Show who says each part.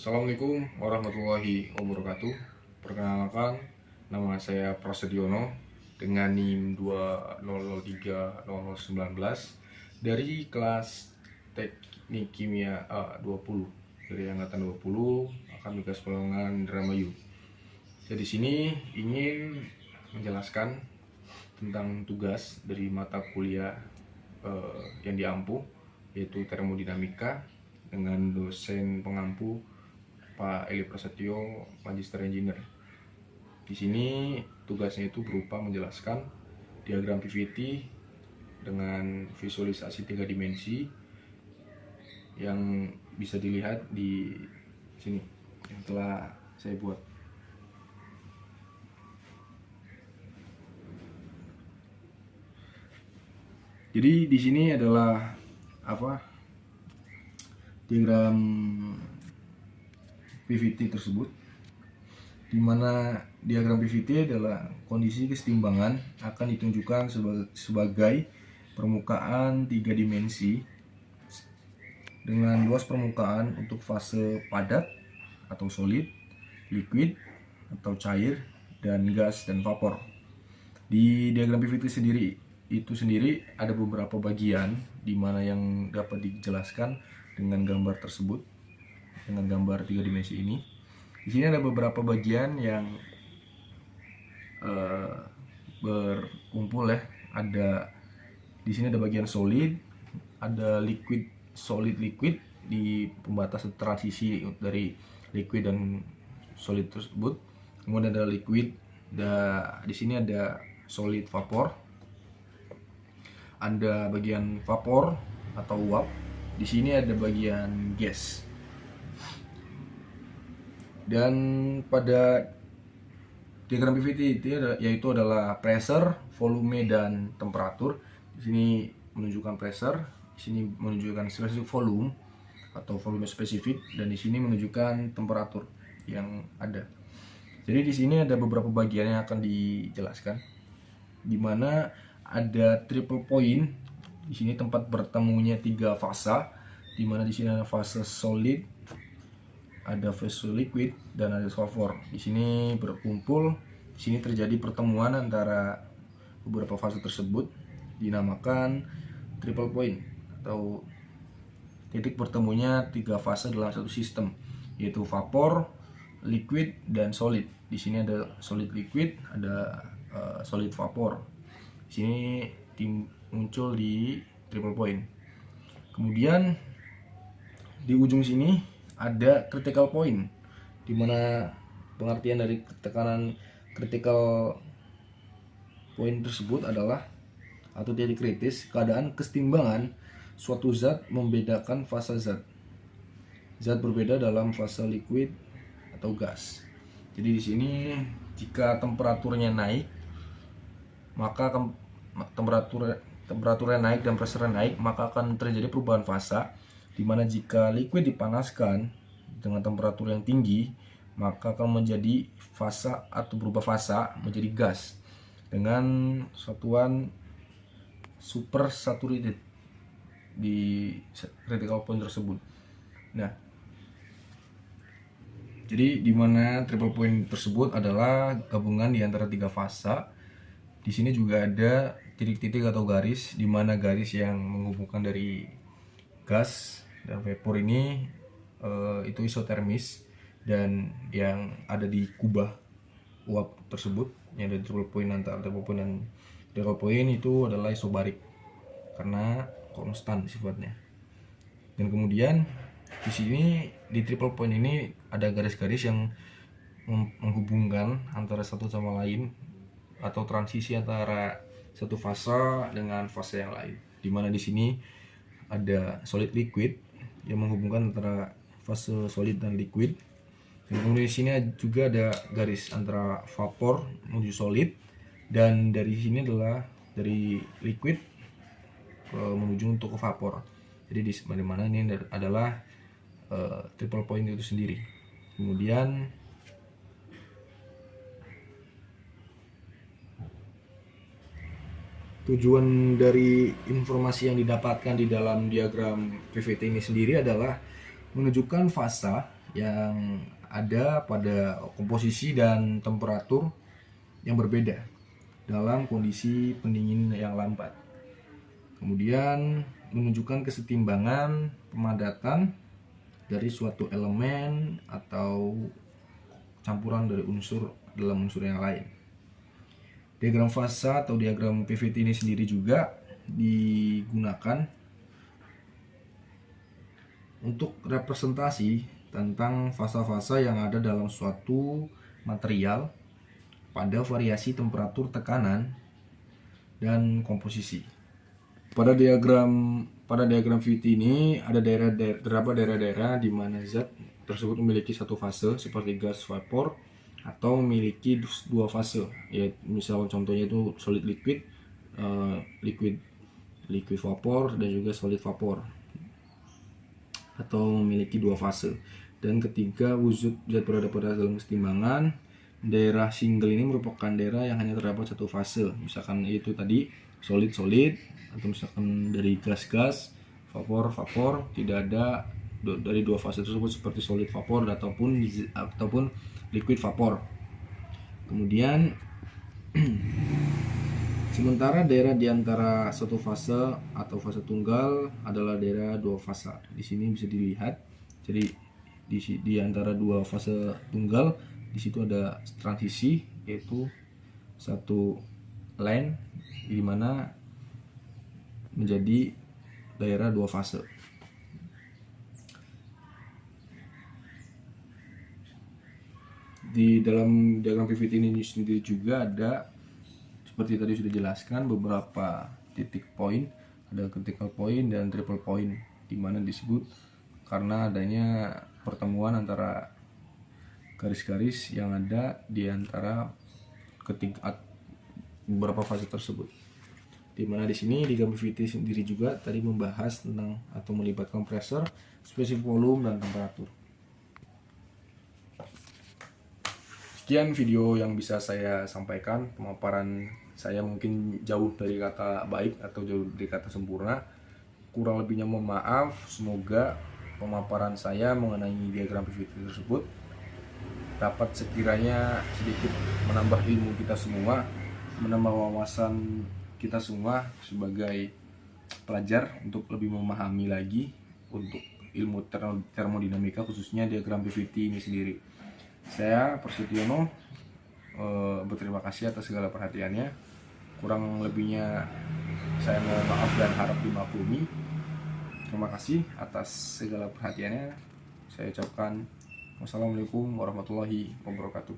Speaker 1: Assalamualaikum warahmatullahi wabarakatuh. Perkenalkan, nama saya Prasetyono dengan NIM 20030019 dari kelas Teknik Kimia A20 dari angkatan 20 Akademi Pelongan Indramayu. Saya di sini ingin menjelaskan tentang tugas dari mata kuliah yang diampu, yaitu termodinamika, dengan dosen pengampu Pak Eli Prasetyo, Magister Engineer. Di sini tugasnya itu berupa menjelaskan diagram PVT dengan visualisasi 3 dimensi yang bisa dilihat di sini yang telah saya buat. Jadi di sini adalah diagram PVT tersebut, di mana diagram PVT adalah kondisi kesetimbangan akan ditunjukkan sebagai permukaan 3 dimensi dengan luas permukaan untuk fase padat atau solid, liquid atau cair, dan gas dan vapor. Di diagram PVT sendiri ada beberapa bagian di mana yang dapat dijelaskan dengan gambar tersebut, dengan gambar 3 dimensi ini. Di sini ada beberapa bagian yang berkumpul ya. Di sini ada bagian solid, ada liquid, solid, liquid di pembatas transisi dari liquid dan solid tersebut. Kemudian ada liquid, di sini ada solid, vapor. Ada bagian vapor atau uap. Di sini ada bagian gas. Dan pada diagram PVT itu yaitu adalah pressure, volume, dan temperatur. Di sini menunjukkan pressure, di sini menunjukkan spesifik volume atau volume spesifik, dan di sini menunjukkan temperatur yang ada. Jadi di sini ada beberapa bagian yang akan dijelaskan, di mana ada triple point. Di sini tempat bertemunya 3 fase, di mana di sini ada fase solid, ada fase liquid, dan ada vapor. Di sini berkumpul, di sini terjadi pertemuan antara beberapa fase tersebut, dinamakan triple point atau titik bertemunya 3 fase dalam satu sistem, yaitu vapor, liquid, dan solid. Di sini ada solid liquid, ada solid vapor. Di sini muncul di triple point. Kemudian di ujung sini ada critical point, di mana pengertian dari tekanan critical point tersebut adalah atau titik kritis, keadaan kesetimbangan suatu zat membedakan fase zat. Zat berbeda dalam fase liquid atau gas. Jadi di sini jika temperaturnya naik, maka temperaturnya naik dan pressure naik, maka akan terjadi perubahan fase. Dimana jika liquid dipanaskan dengan temperatur yang tinggi, maka akan menjadi fase atau berubah fase menjadi gas dengan satuan super saturated di critical point tersebut. Nah, jadi dimana triple point tersebut adalah gabungan di antara 3 fase. Di sini juga ada titik-titik atau garis, di mana garis yang menghubungkan dari gas dan vapor ini itu isotermis, dan yang ada di kubah uap tersebut yang ada triple point, antara triple point dan triple point itu adalah isobarik karena konstan sifatnya. Dan kemudian di sini di triple point ini ada garis-garis yang menghubungkan antara satu sama lain atau transisi antara satu fase dengan fase yang lain, di mana di sini ada solid liquid yang menghubungkan antara fase solid dan liquid. Dan kemudian di sini juga ada garis antara vapor menuju solid, dan dari sini adalah dari liquid menuju untuk ke vapor. Jadi di mana ini adalah triple point itu sendiri. Kemudian tujuan dari informasi yang didapatkan di dalam diagram PVT ini sendiri adalah menunjukkan fase yang ada pada komposisi dan temperatur yang berbeda dalam kondisi pendingin yang lambat. Kemudian menunjukkan kesetimbangan pemadatan dari suatu elemen atau campuran dari unsur dalam unsur yang lain. Diagram fase atau diagram PVT ini sendiri juga digunakan untuk representasi tentang fase-fase yang ada dalam suatu material pada variasi temperatur, tekanan, dan komposisi. Pada diagram VT ini ada terdapat daerah-daerah di mana zat tersebut memiliki satu fase seperti gas vapor atau memiliki dua fase, ya misal contohnya itu solid liquid, liquid vapor, dan juga solid vapor, atau memiliki dua fase. Dan ketiga, wujud zat berada pada dalam kesetimbangan. Daerah single ini merupakan daerah yang hanya terdapat satu fase, misalkan itu tadi solid-solid, atau misalkan dari gas-gas, vapor-vapor, tidak ada dari dua fase tersebut seperti solid vapor ataupun liquid vapor. Kemudian sementara daerah di antara satu fase atau fase tunggal adalah daerah dua fase. Di sini bisa dilihat, jadi di antara dua fase tunggal di situ ada transisi, yaitu satu line di mana menjadi daerah dua fase. Di dalam diagram PVT ini sendiri juga ada, seperti tadi sudah jelaskan, beberapa titik poin, ada critical point dan triple point, di mana disebut karena adanya pertemuan antara garis-garis yang ada di antara beberapa fase tersebut. Di mana di sini diagram PVT sendiri juga tadi membahas tentang atau melibatkan pressure, spesifik volume, dan temperatur. Sekian video yang bisa saya sampaikan. Pemaparan saya mungkin jauh dari kata baik atau jauh dari kata sempurna. Kurang lebihnya mohon maaf. Semoga pemaparan saya mengenai diagram PVT tersebut dapat sekiranya sedikit menambah ilmu kita semua, menambah wawasan kita semua sebagai pelajar untuk lebih memahami lagi untuk ilmu termodinamika, khususnya diagram PVT ini sendiri. Saya Persetiono berterima kasih atas segala perhatiannya. Kurang lebihnya saya mohon maaf dan harap dimaklumi. Terima kasih atas segala perhatiannya. Saya ucapkan wassalamualaikum warahmatullahi wabarakatuh.